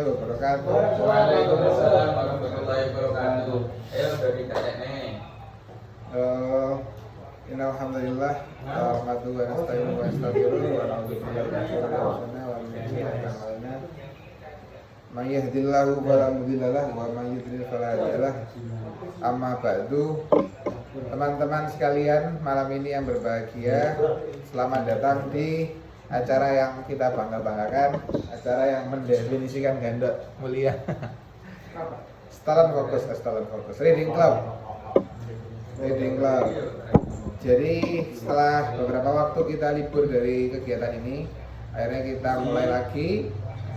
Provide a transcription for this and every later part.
Wabarakatuh. Waalaikumsalam warahmatullahi wabarakatuh. Ayo udah ditanya nih. Alhamdulillah. Alhamdulillah wa nasta'inu wa nastaghfiruh wa na'udzu billahi min syururi anfusina wa min sayyiati a'malina. May yahdihillahu fala mudilla lahu wa may yudlil fala hadiya lahu. Amma ba'du. Teman-teman sekalian, malam ini yang berbahagia, selamat datang di acara yang kita bangga-banggakan, acara yang mendefinisikan ganda mulia. Talent Focus Reading Club. Jadi setelah beberapa waktu kita libur dari kegiatan ini, akhirnya kita mulai lagi.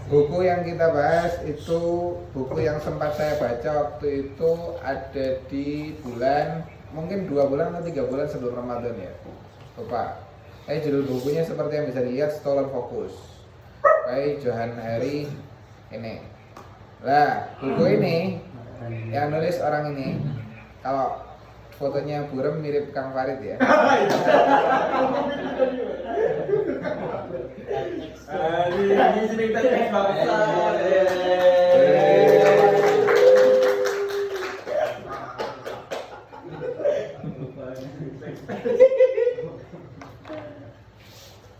Buku yang kita bahas itu buku yang sempat saya baca waktu itu ada di bulan, mungkin 2 bulan atau 3 bulan sebelum Ramadan ya, lupa. Judul bukunya seperti yang bisa dilihat, Stolen Focus, Johann Hari ini. Nah, buku ini yang nulis orang ini, kalau fotonya burem mirip Kang Farid ya. Ini cerita bangsa.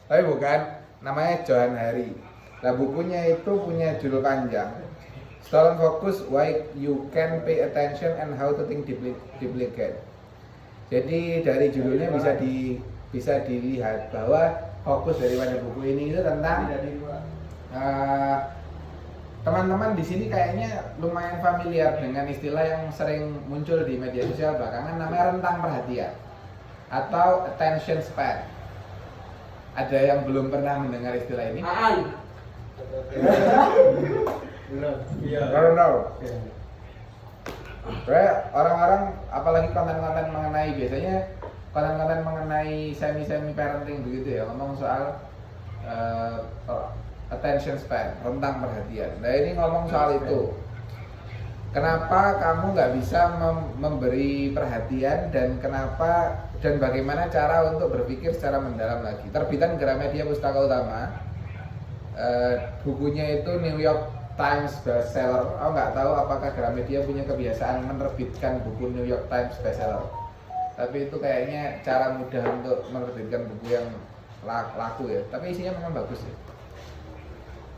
Tapi bukan, namanya Johann Hari. Nah, bukunya itu punya judul panjang, Stolen Focus, Why You Can Pay Attention and How to Think Deeply Again. Jadi dari judulnya bisa dilihat bahwa fokus daripada buku ini itu tentang teman-teman di sini kayaknya lumayan familiar dengan istilah yang sering muncul di media sosial belakangan, namanya rentang perhatian atau attention span. Ada yang belum pernah mendengar istilah ini? Belum tahu. Orang-orang apalagi konten-konten mengenai, biasanya konten-konten mengenai semi parenting begitu ya, ngomong soal attention span, rentang perhatian. Nah, ini ngomong soal itu. Kenapa kamu nggak bisa memberi perhatian dan bagaimana cara untuk berpikir secara mendalam lagi. Terbitan Gramedia Pustaka Utama, bukunya itu New York Times bestseller. Aku nggak tahu apakah Gramedia punya kebiasaan menerbitkan buku New York Times bestseller, tapi itu kayaknya cara mudah untuk menerbitkan buku yang laku ya. Tapi isinya memang bagus ya.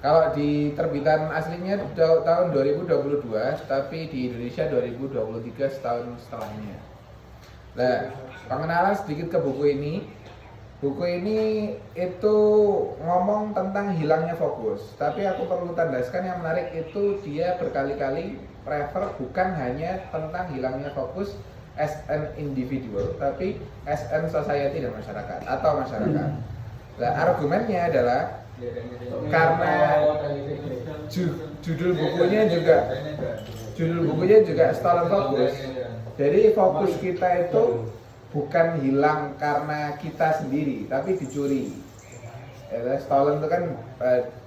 Kalau di terbitan aslinya tahun 2022, tapi di Indonesia 2023, setahun setelahnya. Nah, pengenalan sedikit ke buku ini. Buku ini itu ngomong tentang hilangnya fokus. Tapi aku perlu tandaskan yang menarik itu dia berkali-kali refer bukan hanya tentang hilangnya fokus as an individual, tapi as an society dan masyarakat atau masyarakat. Nah, argumennya adalah karena judul bukunya juga Stolen Focus. Jadi fokus kita itu bukan hilang karena kita sendiri, tapi dicuri. Stolen itu kan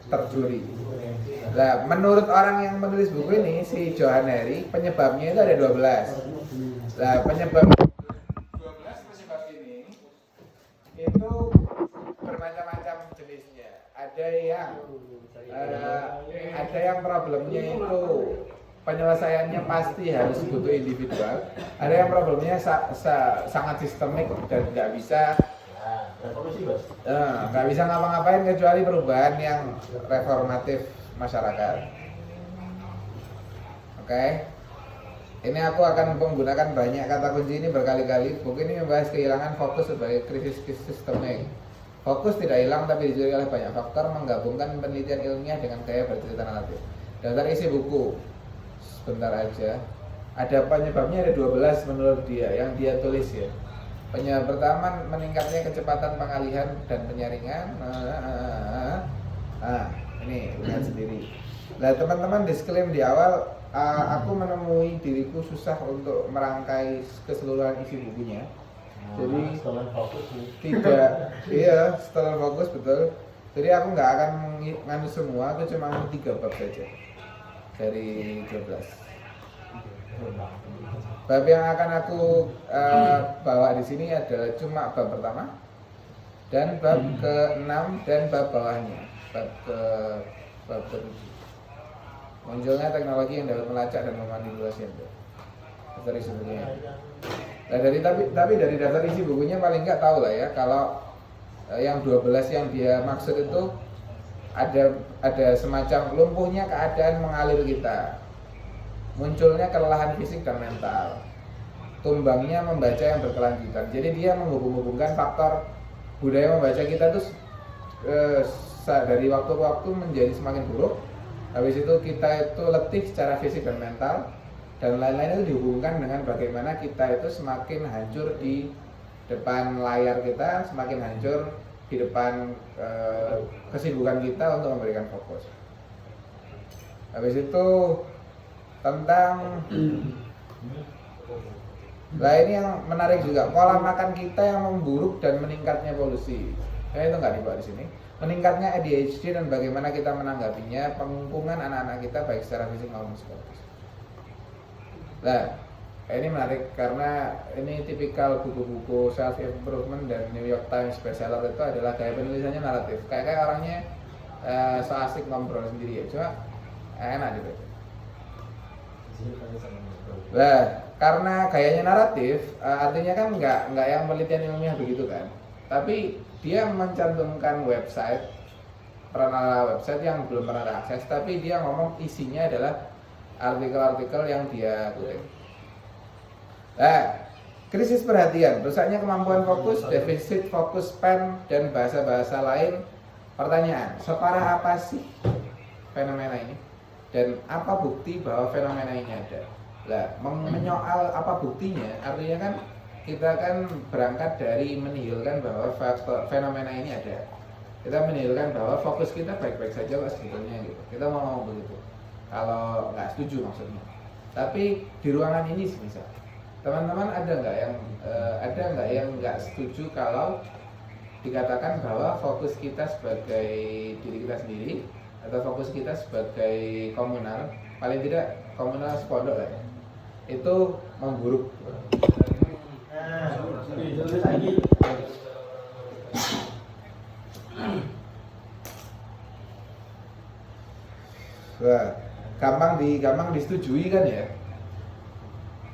tercuri. Nah, menurut orang yang menulis buku ini, si Johann Hari, penyebabnya itu ada 12. Nah, penyebab ini itu bermacam-macam jenisnya. Ada yang problemnya itu penyelesaiannya pasti harus butuh individual. Ada yang problemnya sangat sistemik dan nggak bisa ngapa-ngapain kecuali perubahan yang reformatif masyarakat. Oke. Ini aku akan menggunakan banyak kata kunci ini berkali-kali. Buku ini membahas kehilangan fokus sebagai krisis sistemik. Fokus tidak hilang tapi dicuri oleh banyak faktor, menggabungkan penelitian ilmiah dengan gaya bercerita naratif. Daftar isi buku. Sebentar aja. Ada penyebabnya ada 12 menurut dia yang dia tulis ya. Penyebab pertama, meningkatnya kecepatan pengalihan dan penyaringan. Ini lihat sendiri. Nah, teman-teman disclaimer di awal, aku menemui diriku susah untuk merangkai keseluruhan isi bukunya. Jadi Stolen Focus Stolen Focus betul. Jadi aku nggak akan nganu semua, aku cuma 3 bab saja dari 12. Bab yang akan aku bawa di sini adalah cuma bab pertama dan bab ke-6 dan bab bawahnya, bab ke-7. Munculnya teknologi yang dapat melacak dan memanipulasi itu. Daftar isi bukunya. Nah, tapi dari daftar isi bukunya paling nggak tahu lah ya kalau yang 12 yang dia maksud itu ada semacam lumpuhnya keadaan mengalir kita, munculnya kelelahan fisik dan mental, tumbangnya membaca yang berkelanjutan. Jadi dia menghubung-hubungkan faktor budaya membaca kita tuh dari waktu ke waktu menjadi semakin buruk. Habis itu kita itu letih secara fisik dan mental, dan lain-lain itu dihubungkan dengan bagaimana kita itu semakin hancur di depan layar kita, semakin hancur di depan kesibukan kita untuk memberikan fokus. Habis itu tentang ini yang menarik juga, pola makan kita yang memburuk dan meningkatnya polusi. Itu nggak dibawa di sini. Meningkatnya ADHD dan bagaimana kita menanggapinya, pengumpulan anak-anak kita baik secara fisik maupun psikologis. Nah, ini menarik karena ini tipikal buku-buku self improvement dan New York Times bestseller itu adalah gaya penulisannya naratif. Kayak orangnya so asik ngobrol sendiri ya, cuma enak dibaca. Nah, karena gayanya naratif, artinya kan nggak yang penelitian ilmiah begitu kan, tapi dia mencantumkan website yang belum pernah diakses, tapi dia ngomong isinya adalah artikel-artikel yang dia kutip. Nah, krisis perhatian, rusaknya kemampuan fokus, defisit fokus span, dan bahasa-bahasa lain. Pertanyaan, separah apa sih fenomena ini? Dan apa bukti bahwa fenomena ini ada? Nah, menyoal apa buktinya, artinya kan kita kan berangkat dari menihilkan bahwa fenomena ini ada. Kita menihilkan bahwa fokus kita baik-baik saja kok sebetulnya gitu. Kita mau ngomong begitu. Kalau nggak setuju maksudnya. Tapi di ruangan ini misal, teman-teman ada nggak yang nggak setuju kalau dikatakan bahwa fokus kita sebagai diri kita sendiri atau fokus kita sebagai komunal, paling tidak komunal sepondok lah ya, itu memburuk. Wah, gampang disetujui kan ya,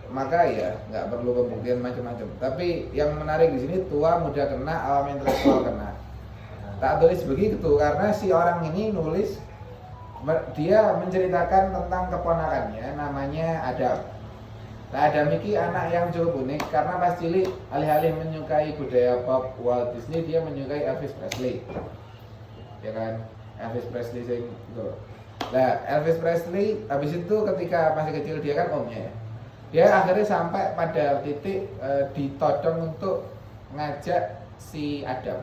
maka ya nggak perlu pembuktian macam-macam. Tapi yang menarik di sini, tua muda kena, awam intelektual kena. Tak tulis begitu karena si orang ini nulis, dia menceritakan tentang keponakannya namanya Adam. Nah, Adam ini anak yang cukup unik karena pas cilik alih-alih menyukai budaya pop Walt Disney, dia menyukai Elvis Presley. Ya kan? Elvis Presley sing itu. Nah, Elvis Presley habis itu ketika masih kecil dia kan omnya ya. Dia akhirnya sampai pada titik ditodong untuk ngajak si Adam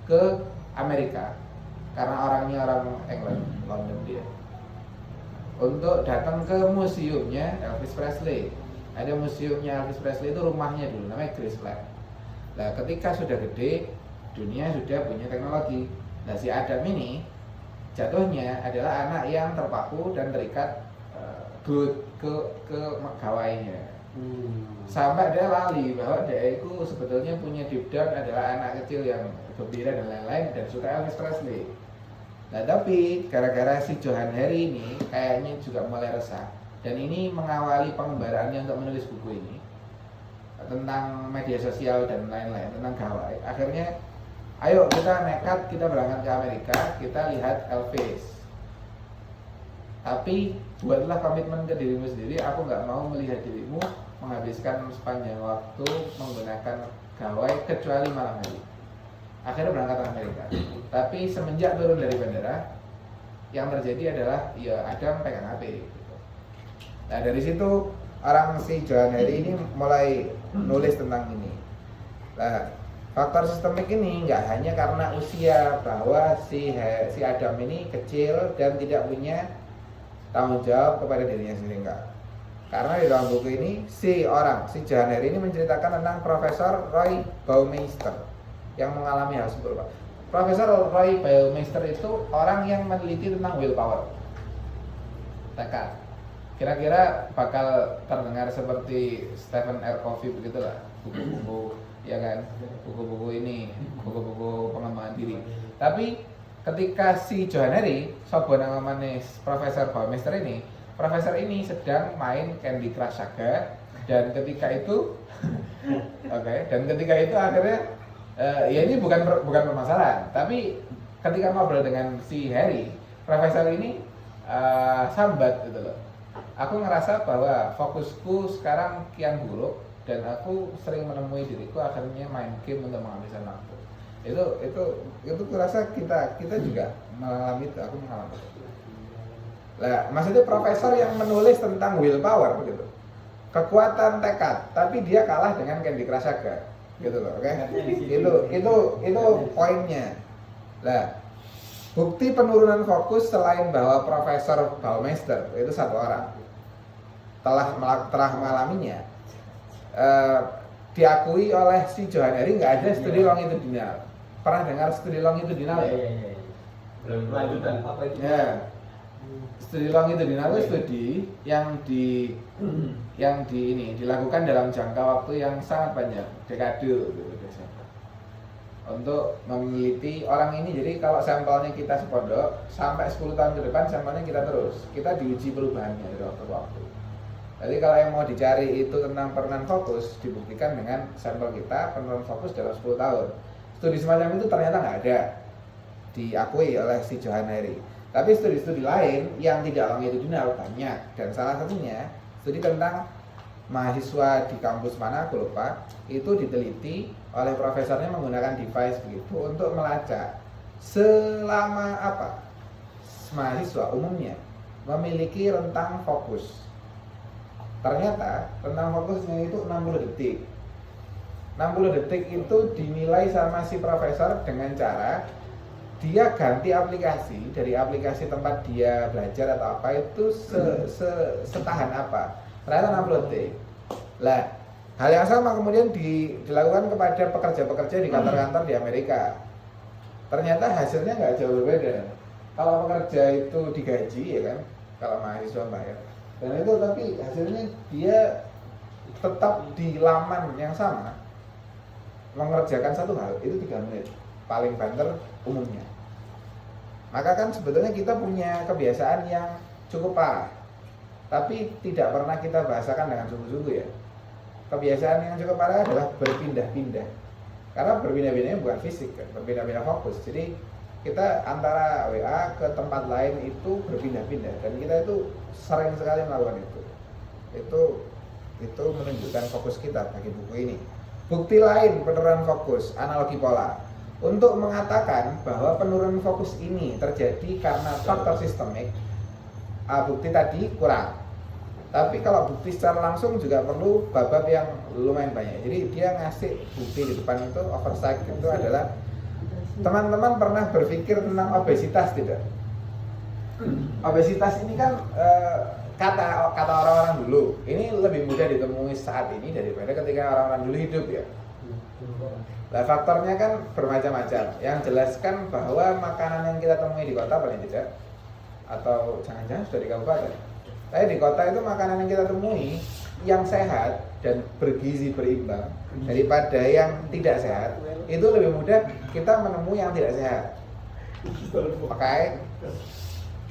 ke Amerika karena orangnya orang England, London dia. Untuk datang ke museumnya Elvis Presley. Ada museumnya Elvis Presley itu rumahnya dulu namanya Graceland. Nah, ketika sudah gede, dunia sudah punya teknologi. Nah, si Adam ini jatuhnya adalah anak yang terpaku dan terikat ke gawainya. Sampai dia lali bahwa dia itu sebetulnya punya deep down adalah anak kecil yang gembira dan lain-lain dan suka Elvis Presley. Nah, tapi gara-gara si Johan Hari ini kayaknya juga mulai resah. Dan ini mengawali pengembaraannya untuk menulis buku ini tentang media sosial dan lain-lain, tentang gawai. Akhirnya, ayo kita nekat, kita berangkat ke Amerika, kita lihat Elvis. Tapi buatlah komitmen ke dirimu sendiri, aku nggak mau melihat dirimu menghabiskan sepanjang waktu menggunakan gawai kecuali malam hari. Akhirnya berangkat ke Amerika. Tapi semenjak turun dari bandara, yang terjadi adalah ya Adam pegang HP. Nah, dari situ orang si Johan Hari ini mulai nulis tentang ini. Nah, faktor sistemik ini nggak hanya karena usia, bahwa si Adam ini kecil dan tidak punya tanggung jawab kepada dirinya sendiri, enggak. Karena di dalam buku ini si Johan Hari ini menceritakan tentang Profesor Roy Baumeister yang mengalami hal serupa. Profesor Roy Baumeister itu orang yang meneliti tentang willpower, tekad. Kira-kira bakal terdengar seperti Stephen R. Covey begitulah, buku-buku ya kan, buku-buku pengembangan diri. Tapi ketika si Johan Hari, sobo nama manis Profesor Baumeister ini, profesor ini sedang main Candy Crush Saga, dan ketika itu dan ketika itu akhirnya ya ini bukan permasalahan, tapi ketika ngobrol dengan si Harry, profesor ini sambat gitu loh. Aku ngerasa bahwa fokusku sekarang kian buruk dan aku sering menemui diriku akhirnya main game untuk menghabiskan waktu. Itu kurasa kita juga mengalami itu, aku mengalami itu. Lah, maksudnya profesor yang menulis tentang willpower gitu. Kekuatan tekad, tapi dia kalah dengan Candy Crush Saga. Gitu loh, oke? Itu poinnya. Lah, bukti penurunan fokus selain bahwa Profesor Baumeister itu satu orang telah mengalaminya, diakui oleh si Johan Hari nggak ada studi longitudinal. Pernah dengar studi longitudinal? Iya. Belum lanjutan apa itu? Ya. Studi longitudinal itu studi yang dilakukan dalam jangka waktu yang sangat panjang, dekade gitu biasanya. Untuk meneliti orang ini. Jadi kalau sampelnya kita sepondok sampai 10 tahun ke depan, sampelnya kita diuji perubahannya dari waktu ke waktu. Jadi kalau yang mau dicari itu tentang penurunan fokus, dibuktikan dengan sampel kita penurunan fokus dalam 10 tahun. Studi semacam itu ternyata nggak ada, diakui oleh si Johan Hari. Tapi studi-studi lain yang tidak longitudinal banyak, dan salah satunya studi tentang mahasiswa di kampus mana aku lupa, itu diteliti oleh profesornya menggunakan device begitu untuk melacak selama apa mahasiswa umumnya memiliki rentang fokus. Ternyata rentang fokusnya itu 60 detik. 60 detik itu dinilai sama si profesor dengan cara dia ganti aplikasi, dari aplikasi tempat dia belajar atau apa itu setahan apa. Ternyata 60 detik. Lah, hal yang sama kemudian dilakukan kepada pekerja-pekerja di kantor-kantor di Amerika. Ternyata hasilnya nggak jauh berbeda. Kalau pekerja itu digaji ya kan, kalau mahasiswa bayar. Dan itu tapi hasilnya dia tetap di laman yang sama mengerjakan satu hal itu 3 menit paling banter umumnya. Maka kan sebetulnya kita punya kebiasaan yang cukup parah, tapi tidak pernah kita bahasakan dengan sungguh-sungguh ya. Kebiasaan yang cukup parah adalah berpindah-pindah. Karena berpindah-pindahnya bukan fisik kan, berpindah-pindah fokus. Jadi kita antara WA ke tempat lain itu berpindah-pindah, dan kita itu sering sekali melakukan itu. Itu menunjukkan fokus kita bagi buku ini. Bukti lain penurunan fokus, analogi pola. Untuk mengatakan bahwa penurunan fokus ini terjadi karena faktor sistemik, bukti tadi kurang. Tapi kalau bukti secara langsung juga perlu bab-bab yang lumayan banyak. Jadi dia ngasih bukti di depan itu, oversight itu adalah, teman-teman pernah berpikir tentang obesitas tidak? Obesitas ini kan kata orang-orang dulu, ini lebih mudah ditemui saat ini daripada ketika orang-orang dulu hidup ya. Nah, faktornya kan bermacam-macam. Yang jelaskan bahwa makanan yang kita temui di kota paling tidak, atau jangan-jangan sudah di kabupaten. Tapi di kota itu makanan yang kita temui yang sehat dan bergizi berimbang daripada yang tidak sehat, itu lebih mudah kita menemui yang tidak sehat. Oke.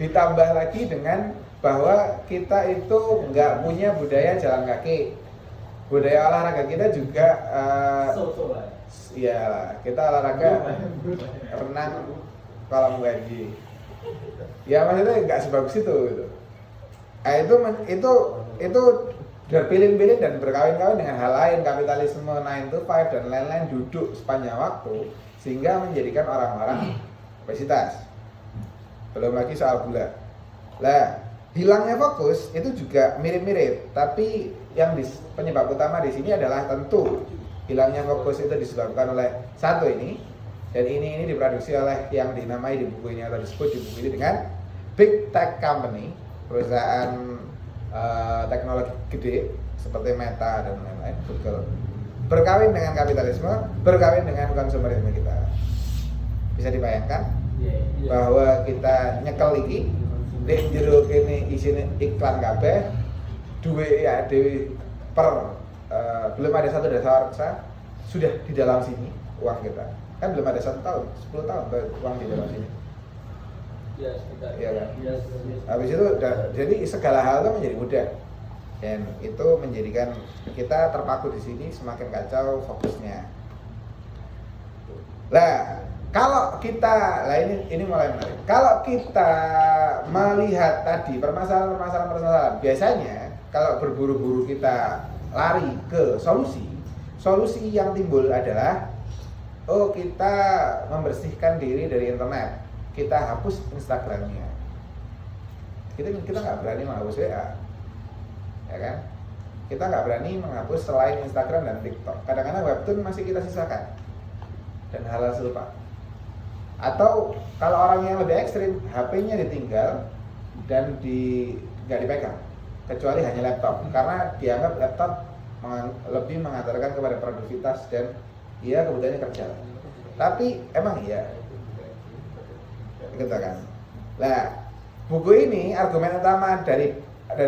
Ditambah lagi dengan bahwa kita itu nggak punya budaya jalan kaki, budaya olahraga kita juga ya kita olahraga renang kolam gaji, ya maksudnya nggak sebagus itu gitu. Itu berpilih-pilih dan berkawin-kawin dengan hal lain, kapitalisme 9 to 5 dan lain-lain duduk sepanjang waktu sehingga menjadikan orang-orang obesitas. Belum lagi soal gula. Lah, hilangnya fokus itu juga mirip-mirip, tapi yang penyebab utama di sini adalah tentu hilangnya fokus itu disebabkan oleh satu ini, dan ini diproduksi oleh yang dinamai di buku ini atau disebut di buku ini dengan big tech company, perusahaan teknologi gede seperti Meta dan lain-lain, Google, berkawin dengan kapitalisme, berkawin dengan konsumerisme kita. Bisa dibayangkan bahwa kita nyekel iki nek jero kene isine iklan kabeh, duwe ya dewi per belum ada satu dasar reksa sudah di dalam sini uang kita. Kan belum ada 1 tahun, 10 tahun uang di dalam sini. Ya, sekitar. Iya kan? Ya, Habis itu jadi segala hal itu menjadi mudah dan itu menjadikan kita terpaku di sini, semakin kacau fokusnya. Lah kalau kita, lah ini mulai menarik. Kalau kita melihat tadi permasalahan, biasanya kalau berburu-buru kita lari ke solusi yang timbul adalah oh kita membersihkan diri dari internet, kita hapus Instagramnya. Kita nggak berani menghapus WA, ya kan? Kita nggak berani menghapus selain Instagram dan TikTok. Kadang-kadang webtoon masih kita sisakan dan hal-hal serupa. Atau kalau orang yang lebih ekstrim, HP-nya ditinggal dan nggak dipegang, kecuali hanya laptop, karena dianggap laptop lebih mengantarkan kepada produktivitas dan dia kebutuhannya kerja. Tapi emang iya, gitu kan? Nah, buku ini argumen utama dari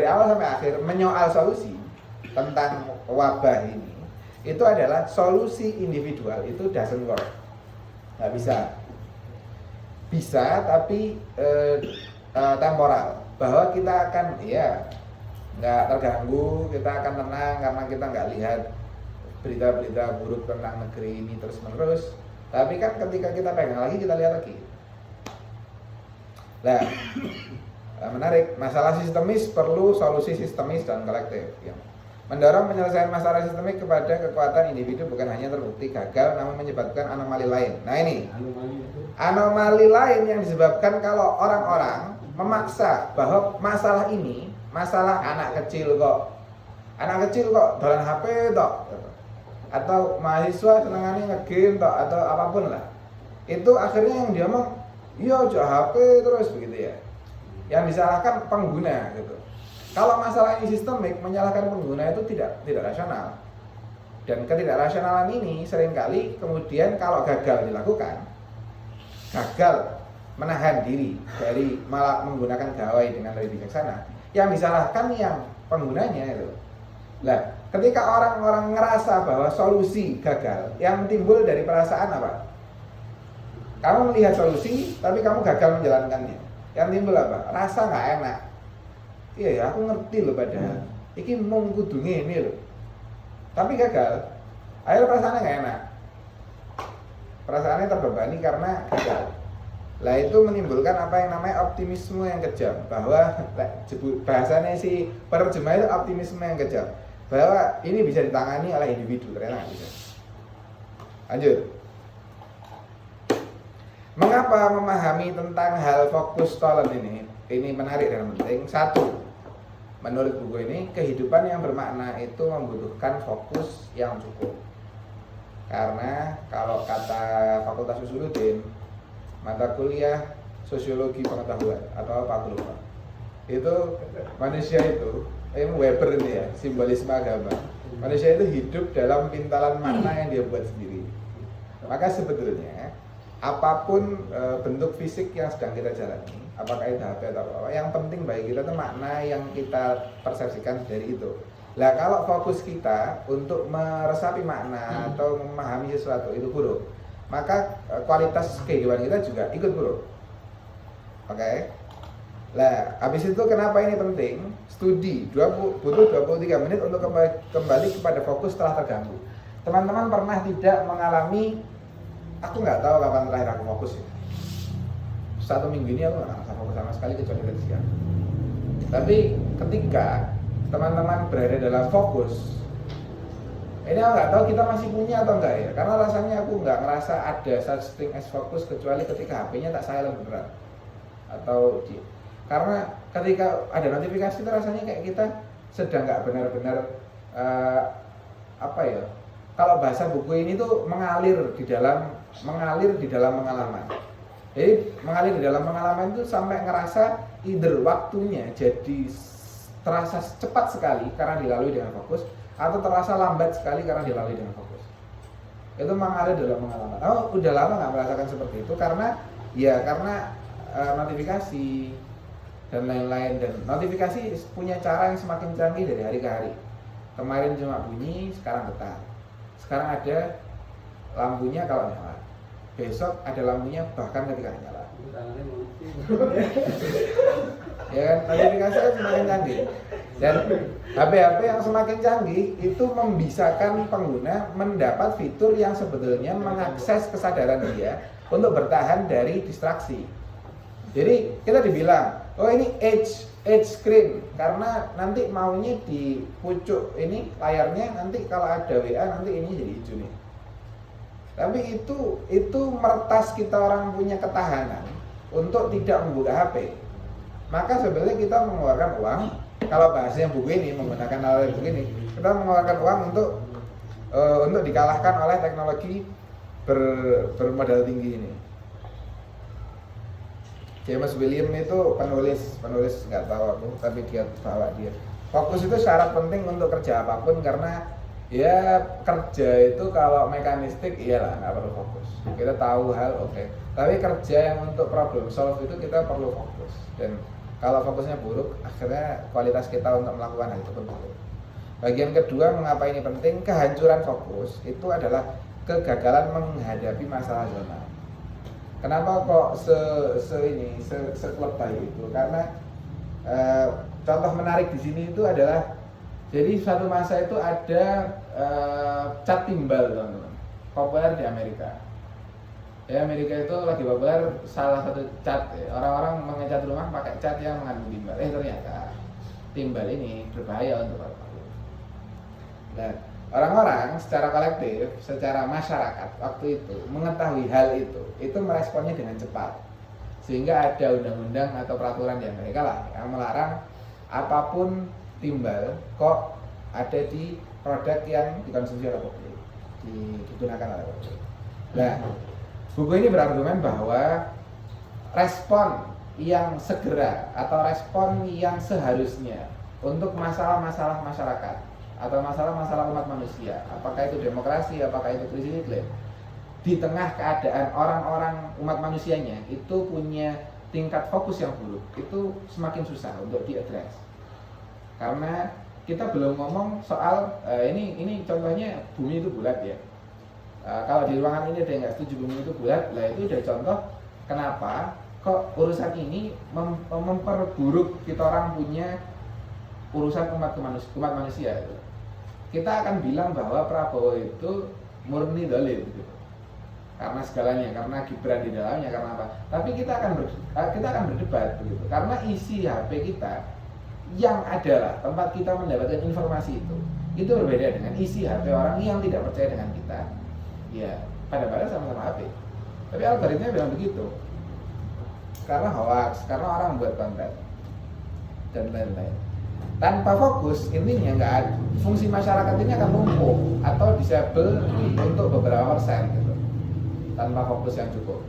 awal sampai akhir menyoal solusi tentang wabah ini itu adalah solusi individual itu doesn't work, nggak bisa tapi temporal, bahwa kita akan nggak terganggu, kita akan tenang karena kita nggak lihat berita-berita buruk tentang negeri ini terus menerus. Tapi kan ketika kita pegang lagi, kita lihat lagi. Nah, menarik, masalah sistemis perlu solusi sistemis dan kolektif. Mendorong penyelesaian masalah sistemik kepada kekuatan individu bukan hanya terbukti gagal, namun menyebabkan anomali lain. Nah ini, anomali lain yang disebabkan kalau orang-orang memaksa bahwa masalah ini, masalah anak kecil kok dolan HP tok, atau mahasiswa senengannya nge-game tok, atau apapun lah. Itu akhirnya yang dia ngomong, iya aja HP terus begitu ya. Yang disalahkan pengguna gitu. Kalau masalah ini sistemik, menyalahkan pengguna itu tidak rasional. Dan ketidakrasionalan ini seringkali kemudian kalau gagal dilakukan, gagal menahan diri dari malah menggunakan gawai dengan lebih bijaksana, yang disalahkan yang penggunanya itu. Nah, ketika orang-orang ngerasa bahwa solusi gagal, yang timbul dari perasaan apa? Kamu melihat solusi, tapi kamu gagal menjalankannya. Yang timbul apa? Rasa nggak enak. Iya ya, aku ngerti loh padahal. Iki mau kudu ngene loh. Tapi gagal. Akhirnya perasaannya nggak enak. Perasaannya terbebani karena gagal. Lah itu menimbulkan apa yang namanya optimisme yang kejam. Bahwa bahasanya si penerjemah itu optimisme yang kejam. Bahwa ini bisa ditangani oleh individu, ternyata nggak bisa. Lanjut. Mengapa memahami tentang hal fokus tolerant ini menarik dan penting? Satu, menurut buku ini, kehidupan yang bermakna itu membutuhkan fokus yang cukup. Karena kalau kata Fakultas Usuluddin, mata kuliah sosiologi pengetahuan atau apa aku lupa, itu manusia itu, Weber ini ya, simbolisme agama. Manusia itu hidup dalam pintalan makna yang dia buat sendiri. Maka sebetulnya apapun bentuk fisik yang sedang kita jalani, apakah itu HP atau apa, yang penting bagi kita itu makna yang kita persepsikan dari itu. Lah kalau fokus kita untuk meresapi makna atau memahami sesuatu itu buruk, maka kualitas kehidupan kita juga ikut buruk. Oke? Lah habis itu kenapa ini penting? Studi butuh 23 menit untuk kembali kepada fokus setelah terganggu. Teman-teman pernah tidak mengalami, aku nggak tahu kapan terakhir aku fokus ya. 1 minggu ini aku nggak bisa fokus sama sekali kecuali siang. Tapi ketika teman-teman berada dalam fokus, ini aku nggak tahu kita masih punya atau enggak ya. Karena rasanya aku nggak ngerasa ada such thing as fokus kecuali ketika HP-nya tak silent beneran. Atau karena ketika ada notifikasi itu rasanya kayak kita sedang nggak benar-benar apa ya? Kalau bahasa buku ini tuh mengalir di dalam pengalaman. Jadi mengalir di dalam pengalaman itu sampai ngerasa either waktunya jadi terasa cepat sekali karena dilalui dengan fokus, atau terasa lambat sekali karena dilalui dengan fokus. Itu mengalir dalam pengalaman. Oh, udah lama nggak merasakan seperti itu karena notifikasi dan lain-lain, dan notifikasi punya cara yang semakin canggih dari hari ke hari. Kemarin cuma bunyi, sekarang getar. Sekarang ada lampunya kalau nyala. Besok ada lampunya bahkan ketika nyala. Ya kan, notifikasi kan semakin canggih. Dan HP-HP yang semakin canggih itu membisakan pengguna mendapat fitur yang sebetulnya mengakses kesadaran dia untuk bertahan dari distraksi. Jadi kita dibilang, oh ini edge screen karena nanti maunya di pucuk ini layarnya, nanti kalau ada WA nanti ini jadi hijau nih. Tapi itu meretas kita orang punya ketahanan untuk tidak membuka HP. Maka sebenarnya kita mengeluarkan uang, kalau bahasanya buku ini menggunakan alat buku ini, kita mengeluarkan uang untuk dikalahkan oleh teknologi bermodal tinggi ini. James William itu penulis nggak tahu aku, tapi dia bawa dia. Fokus itu syarat penting untuk kerja apapun, karena ya kerja itu kalau mekanistik iyalah nggak perlu fokus. Kita tahu hal oke. Tapi kerja yang untuk problem solve itu kita perlu fokus. Dan kalau fokusnya buruk, akhirnya kualitas kita untuk melakukan hal itu pun buruk. Bagian kedua, mengapa ini penting? Kehancuran fokus itu adalah kegagalan menghadapi masalah zona. Kenapa kok sekelebay itu? Karena contoh menarik di sini itu adalah, jadi suatu masa itu ada cat timbal, teman-teman, populer di Amerika. Ya, Amerika itu lagi populer salah satu cat, orang-orang mengecat rumah pakai cat yang mengandung timbal. Ternyata timbal ini berbahaya untuk paru-paru. Nah, orang-orang secara kolektif, secara masyarakat waktu itu mengetahui hal itu meresponnya dengan cepat, sehingga ada undang-undang atau peraturan di Amerika lah yang melarang apapun timbal kok ada di produk yang dikonsumsi oleh publik, digunakan oleh publik. Nah, buku ini berargumen bahwa respon yang segera atau respon yang seharusnya untuk masalah-masalah masyarakat atau masalah-masalah umat manusia, apakah itu demokrasi, apakah itu krisis iklim, di tengah keadaan orang-orang umat manusianya itu punya tingkat fokus yang buruk, itu semakin susah untuk diadres. Karena kita belum ngomong soal ini contohnya bumi itu bulat ya. Kalau di ruangan ini ada yang nggak setuju bumi itu bulat, lah itu udah contoh kenapa kok urusan ini memperburuk kita orang punya urusan umat manusia itu. Kita akan bilang bahwa Prabowo itu murni dalil gitu. Karena segalanya, karena Gibran di dalamnya, karena apa? Tapi kita akan berdebat begitu. Karena isi HP kita yang adalah tempat kita mendapatkan informasi itu berbeda dengan isi HP orang yang tidak percaya dengan kita. Ya, pada sama-sama HP. Tapi algoritmanya bilang begitu. Karena hoax, karena orang buat konten dan lain-lain. Tanpa fokus, intinya nggak ada. Fungsi masyarakat ini akan lumpuh atau disable untuk beberapa persen gitu. Tanpa fokus yang cukup.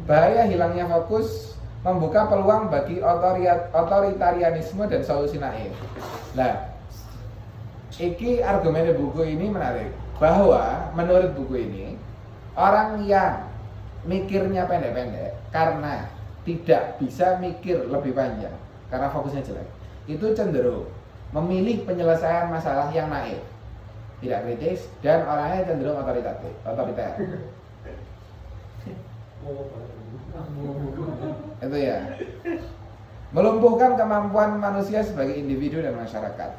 Bahaya hilangnya fokus membuka peluang bagi otoritarianisme dan solusi naif. Nah, iki argumen buku ini menarik, bahwa menurut buku ini orang yang mikirnya pendek-pendek karena tidak bisa mikir lebih panjang karena fokusnya jelek, itu cenderung memilih penyelesaian masalah yang naif, tidak kritis, dan orangnya cenderung otoriter. Itu ya, melumpuhkan kemampuan manusia sebagai individu dan masyarakat.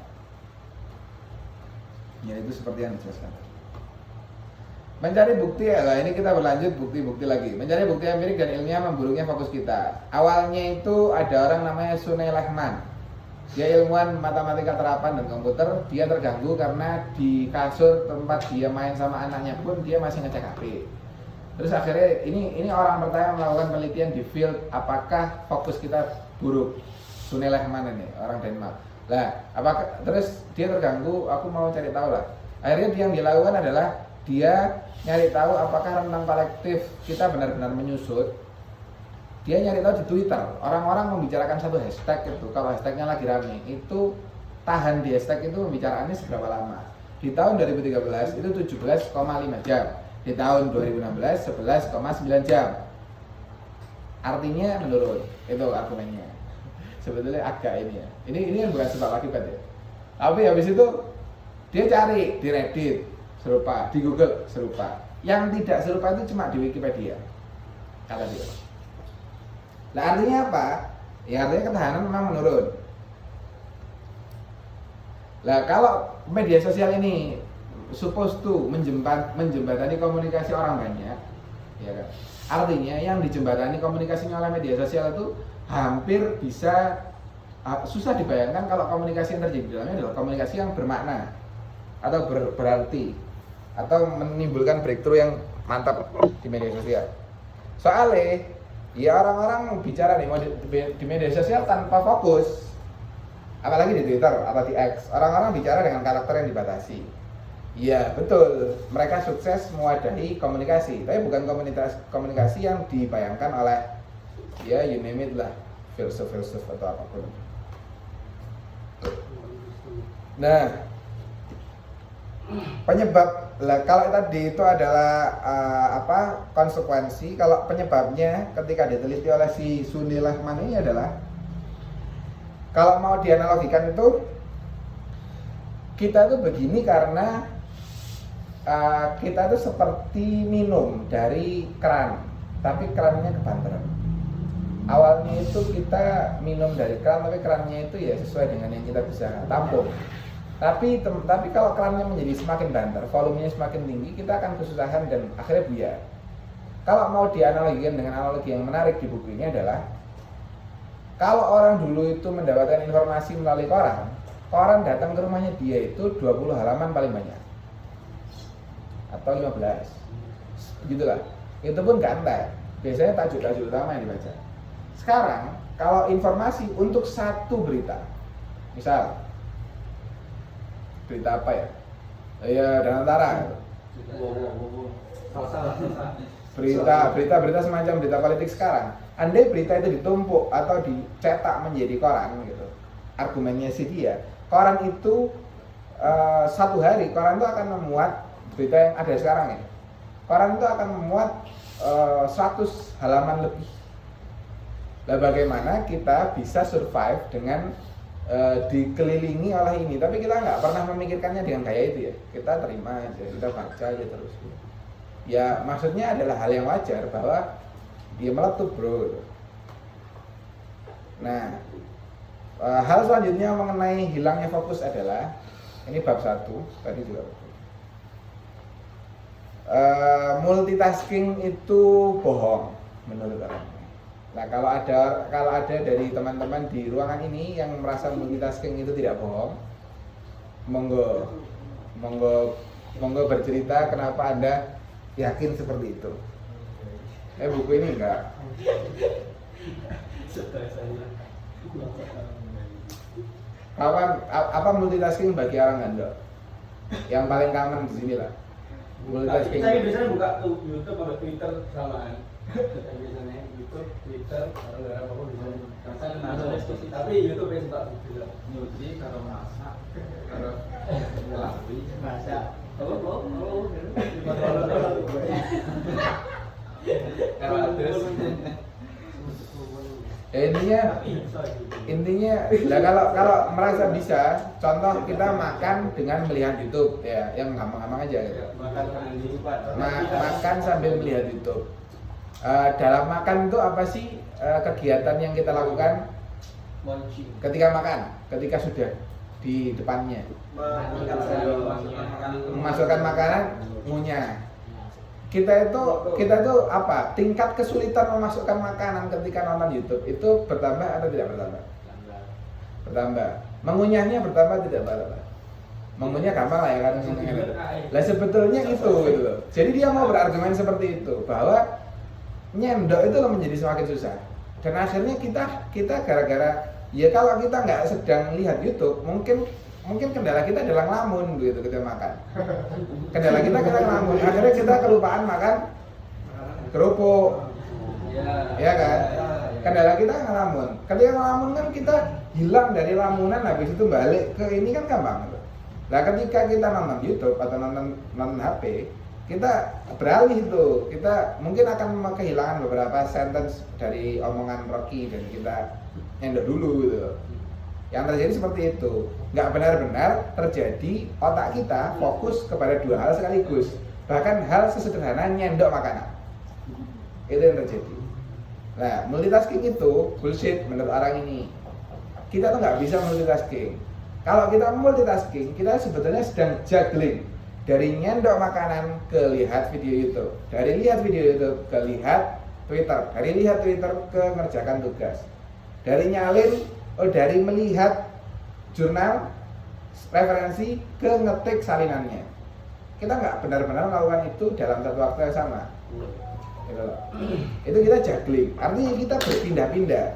Ya, itu seperti yang dijelaskan. Mencari bukti ya, ini kita berlanjut bukti-bukti lagi. Mencari bukti empirik dan ilmiah memburuknya fokus kita. Awalnya itu ada orang namanya Sunay Lehman. Dia ilmuwan matematika terapan dan komputer. Dia terganggu karena di kasur tempat dia main sama anaknya pun dia masih ngecek HP. Terus akhirnya ini orang pertama melakukan penelitian di field apakah fokus kita buruk. Sunay Lehman ini orang Denmark. Lah, apakah terus dia terganggu? Aku mau cari tahu lah. Akhirnya yang dia lakukan adalah dia nyari tahu apakah rentang kolektif kita benar-benar menyusut. Dia nyari tahu di Twitter, orang-orang membicarakan satu hashtag itu, kalau hashtagnya lagi rame, itu tahan di hashtag itu pembicaraannya seberapa lama. Di tahun 2013 itu 17,5 jam. Di tahun 2016 11,9 jam. Artinya menurun. Itu argumennya. Sebetulnya agak ini ya. Ini yang bukan sebab akibat ya. Tapi habis itu dia cari di Reddit serupa, di Google serupa. Yang tidak serupa itu cuma di Wikipedia. kata dia. Nah artinya apa? Ya artinya ketahanan memang menurun. Nah kalau media sosial ini supposed to menjembatani komunikasi orang banyak, ya kan? Artinya yang dijembatani komunikasinya oleh media sosial itu hampir bisa susah dibayangkan kalau komunikasi yang terjadi di dalamnya adalah komunikasi yang bermakna atau berarti atau menimbulkan breakthrough yang mantap di media sosial. Soalnya ya orang-orang bicara di media sosial tanpa fokus, apalagi di Twitter atau di X, orang-orang bicara dengan karakter yang dibatasi. Ya betul, mereka sukses mewadahi komunikasi, tapi bukan komunikasi yang dibayangkan oleh ya you name it lah, filsuf atau apapun. Nah, penyebab lah kalau tadi itu adalah konsekuensi. Kalau penyebabnya ketika diteliti oleh si Sunil Rahman ini adalah, kalau mau dianalogikan itu kita itu begini karena kita itu seperti minum dari keran, tapi kerannya kebanteran. Awalnya itu kita minum dari keran, tapi kerannya itu ya sesuai dengan yang kita bisa tampung. Tapi kalau kerannya menjadi semakin banter, volumenya semakin tinggi, kita akan kesusahan dan akhirnya buyar. Kalau mau dianalogikan dengan analogi yang menarik di buku ini adalah, kalau orang dulu itu mendapatkan informasi melalui koran datang ke rumahnya dia itu 20 halaman paling banyak, atau 15, gitulah. Itu pun gantai. Biasanya tajuk-tajuk utama yang dibaca. Sekarang kalau informasi untuk satu berita, misal berita apa ya? Ya Danantara. Berita semacam berita politik sekarang. Andai berita itu ditumpuk atau dicetak menjadi koran gitu, argumennya si dia, koran itu satu hari koran itu akan memuat berita yang ada sekarang ya. Koran itu akan memuat 100 halaman lebih. Nah bagaimana kita bisa survive dengan dikelilingi oleh ini, tapi kita nggak pernah memikirkannya dengan gaya itu ya. Kita terima aja, kita baca aja terus. Ya maksudnya adalah hal yang wajar bahwa dia meletup bro. Nah hal selanjutnya mengenai hilangnya fokus adalah, ini bab 1 tadi juga. Multitasking itu bohong menurut orang. Nah kalau ada dari teman-teman di ruangan ini yang merasa multitasking itu tidak bohong, monggo bercerita kenapa Anda yakin seperti itu. Buku ini enggak. Apa multitasking bagi orang Anda? Yang paling common di sini lah. Multitasking. Saya biasanya buka YouTube atau Twitter samaan. Saya biasanya YouTube, Twitter, atau apapun bisa. Tapi YouTube yang tak bisa. Nyuci kalau masak, kalau ngelapis Masak. Oh. kalau terus intinya kalau merasa bisa, contoh kita makan dengan melihat YouTube ya, yang gampang-gampang aja gitu. Makan sambil melihat YouTube. Dalam makan itu apa sih kegiatan yang kita lakukan ketika makan, ketika sudah di depannya? Memasukkan makanan, ngunyah. Kita itu apa? Tingkat kesulitan memasukkan makanan ketika nonton YouTube itu bertambah atau tidak bertambah? Bertambah. Mengunyahnya bertambah tidak bertambah? Mengunyah gampang lah ya kan. Lah sebetulnya itu gitu loh. Jadi dia mau berargumen seperti itu, bahwa nyendok itu menjadi semakin susah. Dan akhirnya kita gara-gara ya kalau kita nggak sedang lihat YouTube, mungkin kendala kita adalah ngelamun gitu ketika makan. Kendala kita ngelamun. Akhirnya kita kelupaan makan kerupuk. Ya kan? Kendala kita ngelamun. Ketika ngelamun kan kita hilang dari lamunan, habis itu balik ke ini kan gampang. Nah, ketika kita nonton YouTube atau nonton HP, kita beralih itu. Kita mungkin akan kehilangan beberapa sentence dari omongan Rocky dan kita nyendok dulu gitu. Yang terjadi seperti itu, nggak benar-benar terjadi otak kita fokus kepada dua hal sekaligus. Bahkan hal sesederhana nyendok makanan, itu yang terjadi. Nah, multitasking itu bullshit menurut orang ini. Kita tuh nggak bisa multitasking. Kalau kita multitasking, kita sebetulnya sedang juggling. Dari nyendok makanan ke lihat video YouTube, dari lihat video YouTube ke lihat Twitter, dari lihat Twitter ke ngerjakan tugas, dari dari melihat jurnal referensi ke ngetik salinannya. Kita nggak benar-benar melakukan itu dalam satu waktu yang sama. Gitu loh. Itu kita juggling, artinya kita berpindah-pindah.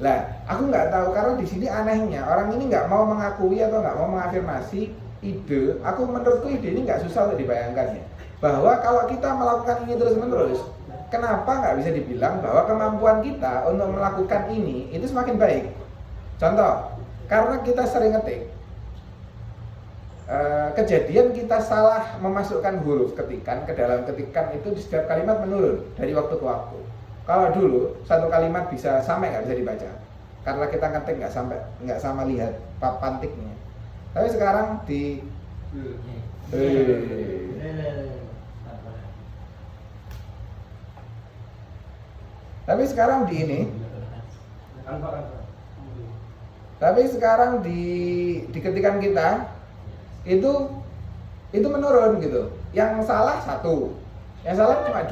Lah, aku nggak tahu karena di sini anehnya orang ini nggak mau mengakui atau nggak mau mengafirmasi ide. Menurutku ide ini nggak susah untuk dibayangkan ya. Bahwa kalau kita melakukan ini terus-menerus, kenapa nggak bisa dibilang bahwa kemampuan kita untuk melakukan ini itu semakin baik? Contoh, karena kita sering ngetik, kejadian kita salah memasukkan huruf ketikan ke dalam ketikan itu di setiap kalimat menurun dari waktu ke waktu. Kalau dulu satu kalimat bisa sampai nggak bisa dibaca karena kita ngetik nggak sama lihat pantiknya. Tapi sekarang tapi sekarang di ketikan kita itu menurun gitu. Yang salah satu, yang salah cuma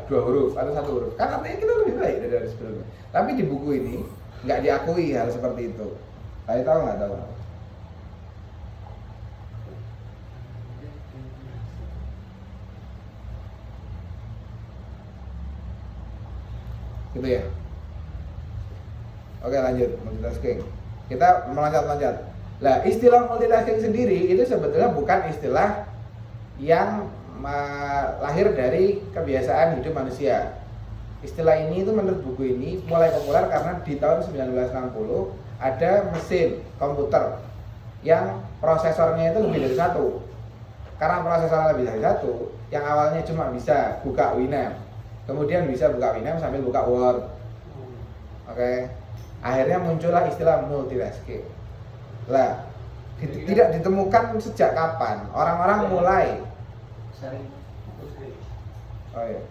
dua huruf atau satu huruf. Kan artinya kita lebih baik dari sebelumnya. Tapi di buku ini nggak diakui hal seperti itu. Kalian tahu nggak tahu? Gitu ya. Oke, lanjut multitasking. Kita meloncat-loncat. Lah, istilah multitasking sendiri itu sebetulnya bukan istilah yang lahir dari kebiasaan hidup manusia. Istilah ini itu menurut buku ini mulai populer karena di tahun 1960 ada mesin komputer yang prosesornya itu lebih dari satu. Karena prosesornya lebih dari satu, yang awalnya cuma bisa buka Winamp, kemudian bisa buka Winamp sambil buka Word. Oke. Akhirnya muncullah istilah multitasking. Lah, tidak ditemukan sejak kapan orang-orang mulai. Oh iya.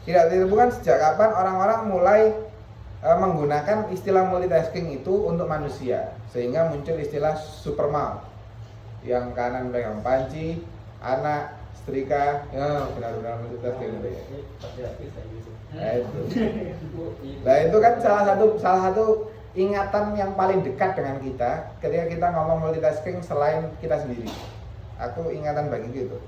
Tidak ditemukan sejak kapan orang-orang mulai menggunakan istilah multitasking itu untuk manusia, sehingga muncul istilah supermom. Yang kanan pegang panci, anak setrika, ya benar-benar multitasking gitu ya. Nah itu kan salah satu ingatan yang paling dekat dengan kita ketika kita ngomong multitasking selain kita sendiri. Aku ingatan bagi gitu.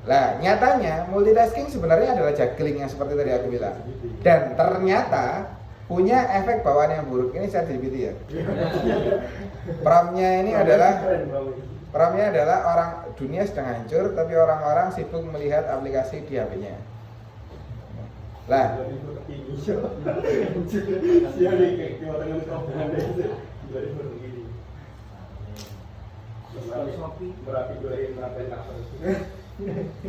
Lah nyatanya multitasking sebenarnya adalah juggling yang seperti tadi aku bilang. Dan ternyata punya efek bawaan yang buruk. Ini saya ChatGPT ya. Promptnya adalah orang dunia sedang hancur tapi orang-orang sibuk melihat aplikasi di HP-nya. Lah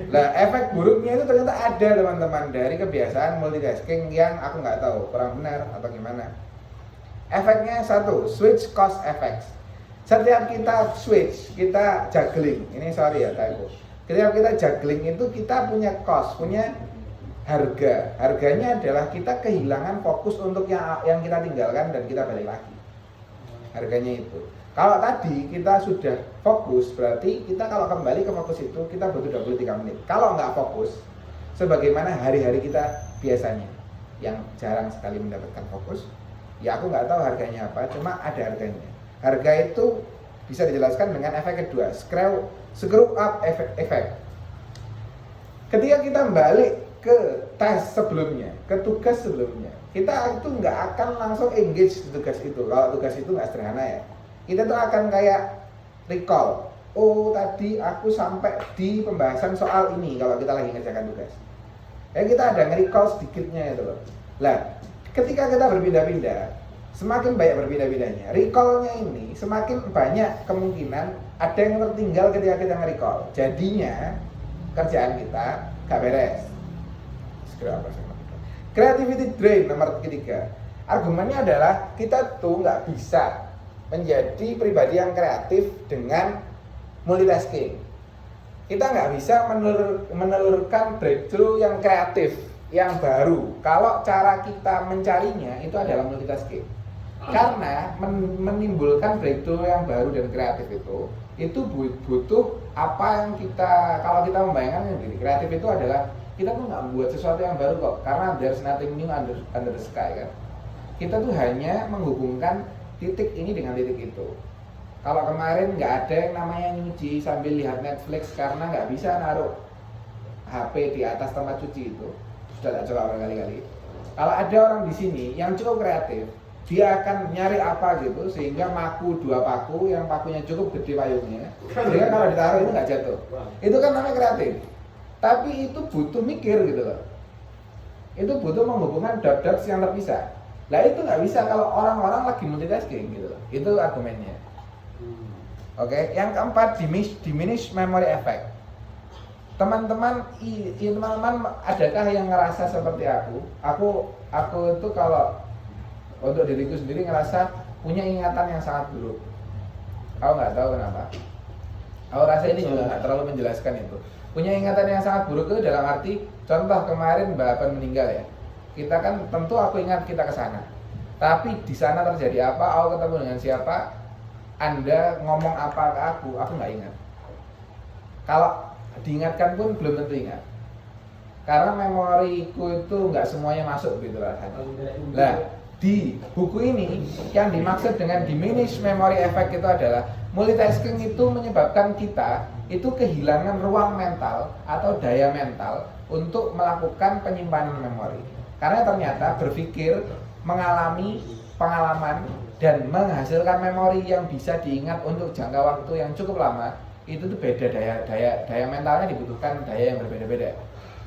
Lah efek buruknya itu ternyata ada teman-teman dari kebiasaan multitasking yang aku nggak tahu kurang benar atau gimana. Efeknya satu, switch cost effects. Setiap kita switch, kita juggling. Ini sorry ya typo. Ketika kita juggling itu kita punya cost, punya harga. Harganya adalah kita kehilangan fokus untuk yang kita tinggalkan dan kita balik lagi. Harganya itu. Kalau tadi kita sudah fokus, berarti kita kalau kembali ke fokus itu kita butuh 23 menit. Kalau nggak fokus, sebagaimana hari-hari kita biasanya yang jarang sekali mendapatkan fokus, ya aku nggak tahu harganya apa, cuma ada harganya. Harga itu bisa dijelaskan dengan efek kedua, screw up effect. Ketika kita balik ke tes sebelumnya, ke tugas sebelumnya, kita itu nggak akan langsung engage di tugas itu. Kalau tugas itu nggak sederhana ya, kita tuh akan kayak recall. Oh tadi aku sampai di pembahasan soal ini kalau kita lagi ngerjakan tugas. Kita ada nge-recall sedikitnya itu loh. Lah, ketika kita berpindah-pindah, semakin banyak berpindah-pindahnya, recall-nya ini semakin banyak kemungkinan ada yang tertinggal ketika kita nge-recall. Jadinya kerjaan kita gak beres. Creativity drain nomor ketiga. Argumennya adalah kita tuh nggak bisa menjadi pribadi yang kreatif dengan multitasking. Kita nggak bisa menelurkan breakthrough yang kreatif yang baru. Kalau cara kita mencarinya itu adalah multitasking. Karena menimbulkan breakthrough yang baru dan kreatif itu butuh apa yang kita, kalau kita membayangkan gini, kreatif itu adalah kita tuh nggak membuat sesuatu yang baru kok, karena there's nothing new under the sky kan. Kita tuh hanya menghubungkan titik ini dengan titik itu. Kalau kemarin nggak ada yang namanya nyuci sambil lihat Netflix karena nggak bisa naruh HP di atas tempat cuci itu, sudah tak coba berkali-kali. Kalau ada orang di sini yang cukup kreatif, dia akan nyari apa gitu sehingga maku 2 paku yang pakunya cukup gede payungnya sehingga kalau ditaruh itu nggak jatuh. Itu kan namanya kreatif. Tapi itu butuh mikir gitu loh. Itu butuh menghubungkan dot-dots yang terpisah. Nah itu nggak bisa kalau orang-orang lagi multitasking gitu loh. Itu argumennya. Oke, yang keempat diminish memory effect. Teman-teman, adakah yang ngerasa seperti aku? Aku itu kalau untuk diriku sendiri ngerasa punya ingatan yang sangat buruk. Aku nggak tahu kenapa. Aku rasa ini juga nggak terlalu menjelaskan itu. Punya ingatan yang sangat buruk itu dalam arti, contoh kemarin Mbak Apan meninggal ya. Kita kan tentu aku ingat kita ke sana. Tapi di sana terjadi apa? Aku ketemu dengan siapa? Anda ngomong apa ke aku nggak ingat. Kalau diingatkan pun belum tentu ingat. Karena memoriku itu nggak semuanya masuk gitu rasanya. Nah, di buku ini yang dimaksud dengan diminish memory effect itu adalah multitasking itu menyebabkan kita itu kehilangan ruang mental atau daya mental untuk melakukan penyimpanan memori. Karena ternyata berpikir, mengalami pengalaman dan menghasilkan memori yang bisa diingat untuk jangka waktu yang cukup lama itu tuh beda, daya mentalnya dibutuhkan daya yang berbeda-beda.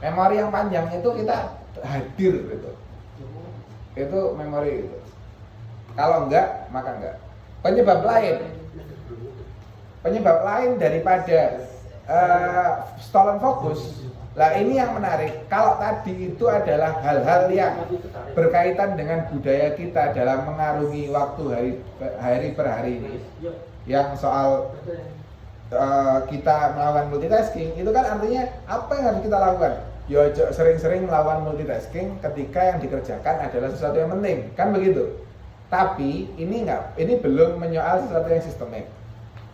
Memori yang panjang itu kita hadir gitu. Itu memori itu. Kalau enggak, maka enggak. Penyebab lain daripada stolen focus. Lah ini yang menarik. Kalau tadi itu adalah hal-hal yang berkaitan dengan budaya kita dalam mengarungi waktu hari per hari ini. Yang soal kita melakukan multitasking, itu kan artinya apa yang harus kita lakukan? Ya sering-sering melakukan multitasking ketika yang dikerjakan adalah sesuatu yang penting, kan begitu. Tapi ini belum menyoal sesuatu yang sistemik.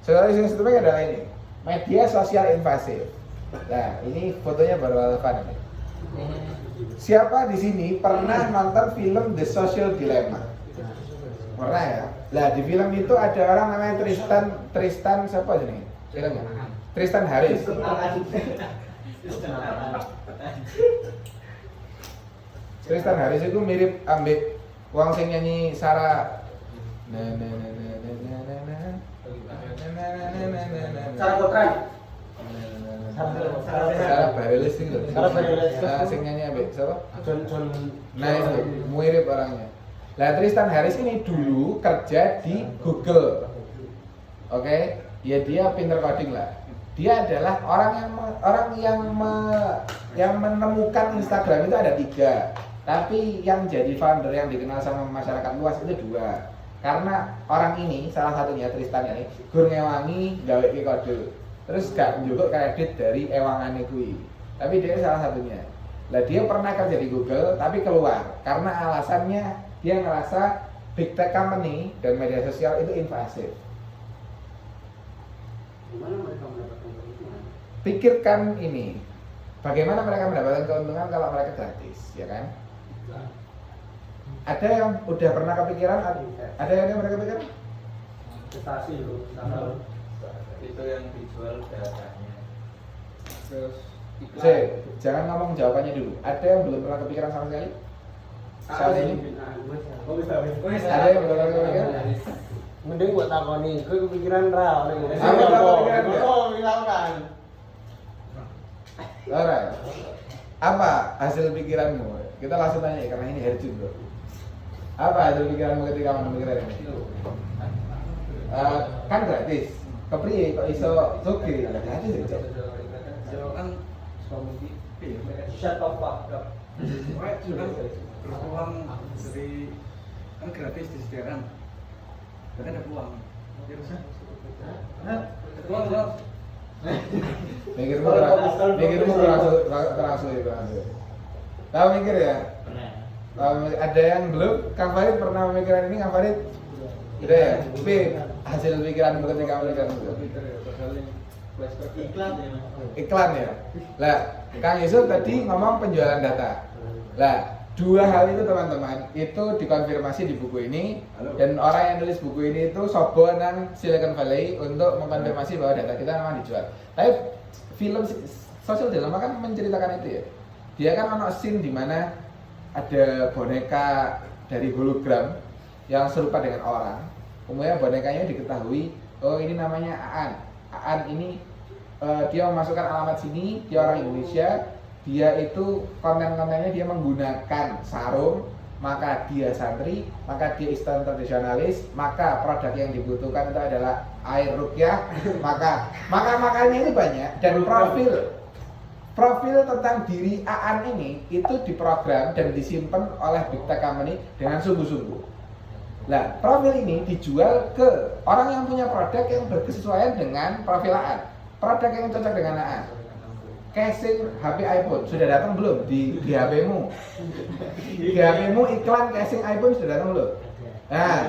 Sesuatu yang sistemik adalah ini, media sosial invasif. Nah, ini fotonya baru relevan ini. Siapa di sini pernah nonton film The Social Dilemma? Pernah ya? Nah, di film itu ada orang namanya Tristan siapa ini? Filmnya? Tristan Harris. Tristan Harris itu mirip ambek wong sing nyanyi Sarah Sarah Potran. Sarah Bareilles itu. Sarah Bareilles. Sing nyanyi ambek siapa? John. Nah itu mirip orangnya. Nah Tristan Harris ini dulu kerja di Google. Oke, ya dia pinter coding lah. Dia adalah orang yang menemukan Instagram itu ada 3. Tapi yang jadi founder yang dikenal sama masyarakat luas itu 2. Karena orang ini, salah satunya Tristan ini, gur ngewangi gawe kode. Terus gak juga kredit dari ewangane kuwi. Tapi dia salah satunya. Lah dia pernah kerja di Google tapi keluar karena alasannya dia ngerasa big tech company dan media sosial itu invasif. Gimana mereka mendapatkan keuntungan? Pikirkan ini, bagaimana mereka mendapatkan keuntungan kalau mereka gratis, ya kan? Ada yang udah pernah kepikiran? Ada yang mereka pikiran? Investasi itu, itu yang dijual datanya. Terus Jangan ngomong jawabannya dulu. Ada yang belum pernah kepikiran sama sekali? Saat ini? Ada yang belum pernah kepikiran? Mending buat takoni, gue kepikiran ra oleh ngomong. Aku kepikiran. Oh, misalkan. Alright. Apa hasil pikiranmu? Kita langsung tanya karena ini Herjun bro. Apa hasil pikiranmu ketika memikirkan ini? Kan gratis. Kepriye kok iso sugih? Gratis ya, Cok. Kan suami Shut up, fuck up. Uang dari kan gratis disediakan, berarti ada uang. Uang dong. Mikirmu terasa. Tahu mikir ya? Pernah. Ada yang belum? Kang Farid pernah memikirkan ini, Kang Farid? Udah ya? Tapi hasil pikiran ketika memikirkan itu Twitter ya, pasalnya flashback Iklan ya mas. iklan ya? Lah, Kang Yusuf tadi ngomong penjualan data. Lah, dua hal itu teman-teman, itu dikonfirmasi di buku ini. Dan orang yang nulis buku ini itu sobo nang Silicon Valley untuk mengkonfirmasi bahwa data kita memang dijual. Tapi film Social Dilemma kan menceritakan itu ya. Dia kan ono scene di mana ada boneka dari hologram yang serupa dengan orang. Kemudian bonekanya diketahui, oh ini namanya Aan. Aan ini dia memasukkan alamat sini, dia orang Indonesia. Dia itu konten-kontennya dia menggunakan sarung, maka dia santri, maka dia Islam tradisionalis, maka produk yang dibutuhkan itu adalah air ruqyah, makanya ini banyak dan profil tentang diri Aan ini itu diprogram dan disimpan oleh big tech company dengan sungguh-sungguh. Nah, profil ini dijual ke orang yang punya produk yang berkesesuaian dengan profil Aan, produk yang cocok dengan Aan. Casing HP iPhone sudah datang belum di HP-mu? Di HP-mu iklan casing iPhone sudah datang belum? Nah,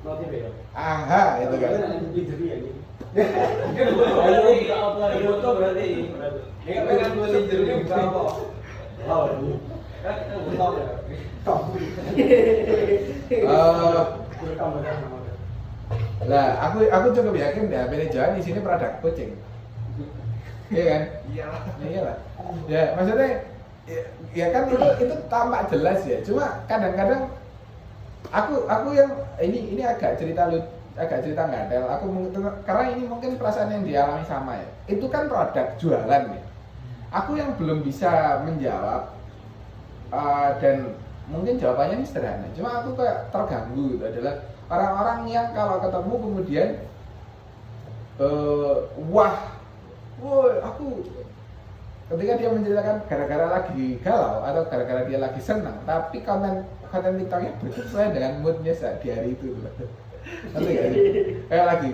Motif ya. aha itu kan. Lebih jadi ya ini. Foto berarti. Ini pengen beli jeruk buka apa? Oh, ini. Kan kita buka ya. Lah, aku cukup yakin deh HP Jawa di sini produk kucing. Iya kan? iyalah. Iyalah. Ya, maksudnya ya kan itu tampak jelas ya. Cuma kadang-kadang aku yang ini agak cerita ngadel. Aku karena ini mungkin perasaan yang dialami sama ya. Itu kan produk jualan ya. Aku yang belum bisa menjawab dan mungkin jawabannya ini sederhana. Cuma aku kayak terganggu gitu adalah orang-orang yang kalau ketemu kemudian woi aku ketika dia menceritakan gara-gara lagi galau atau gara-gara dia lagi senang, tapi konten TikToknya bersesuaian dengan moodnya saat di hari itu. Nanti gak sih? Kayak lagi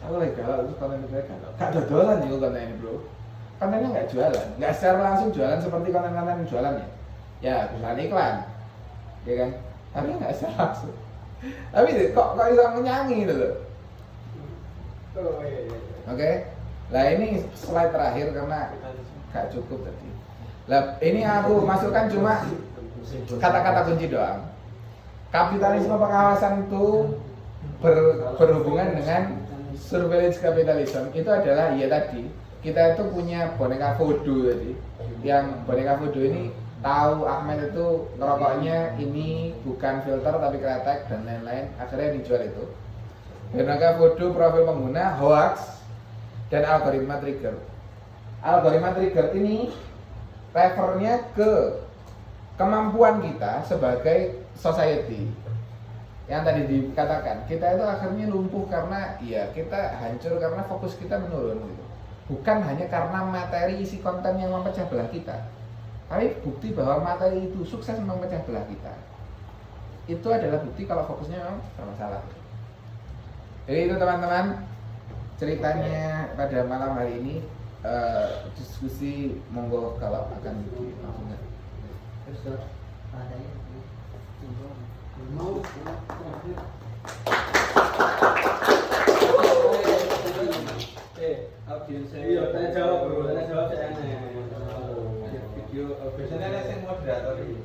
aku lagi galau terus konten TikToknya galau. Gak dodolan juga konten ini bro. Kontennya nggak jualan, nggak secara langsung jualan seperti konten-konten jualan ya. Ya jualan iklan, ya kan? Tapi nggak secara langsung. Tapi kok bisa menyanyi gitu loh. Oh iya. Oke. Lah ini slide terakhir karena gak cukup tadi. Lah ini aku masukkan cuma kata-kata kunci doang. Kapitalisme pengawasan itu berhubungan dengan surveillance capitalism. Itu adalah ya tadi kita itu punya boneka voodoo tadi. Yang boneka voodoo ini tahu Ahmed itu ngerokoknya ini bukan filter tapi kretek dan lain-lain. Akhirnya dijual itu. Boneka voodoo profil pengguna hoax dan algoritma trigger. Algoritma trigger ini refernya ke kemampuan kita sebagai society. Yang tadi dikatakan, kita itu akhirnya lumpuh karena ya kita hancur karena fokus kita menurun gitu. Bukan hanya karena materi isi konten yang memecah belah kita. Tapi bukti bahwa materi itu sukses memecah belah kita. Itu adalah bukti kalau fokusnya memang bermasalah. Jadi itu teman-teman ceritanya pada malam hari ini. Diskusi monggo kalau akan dilakukan. Terus adanya Mau Audiens iya, tanya jawab bro, tanya jawab saya aneh. video Biasanya ada yang moderator ini.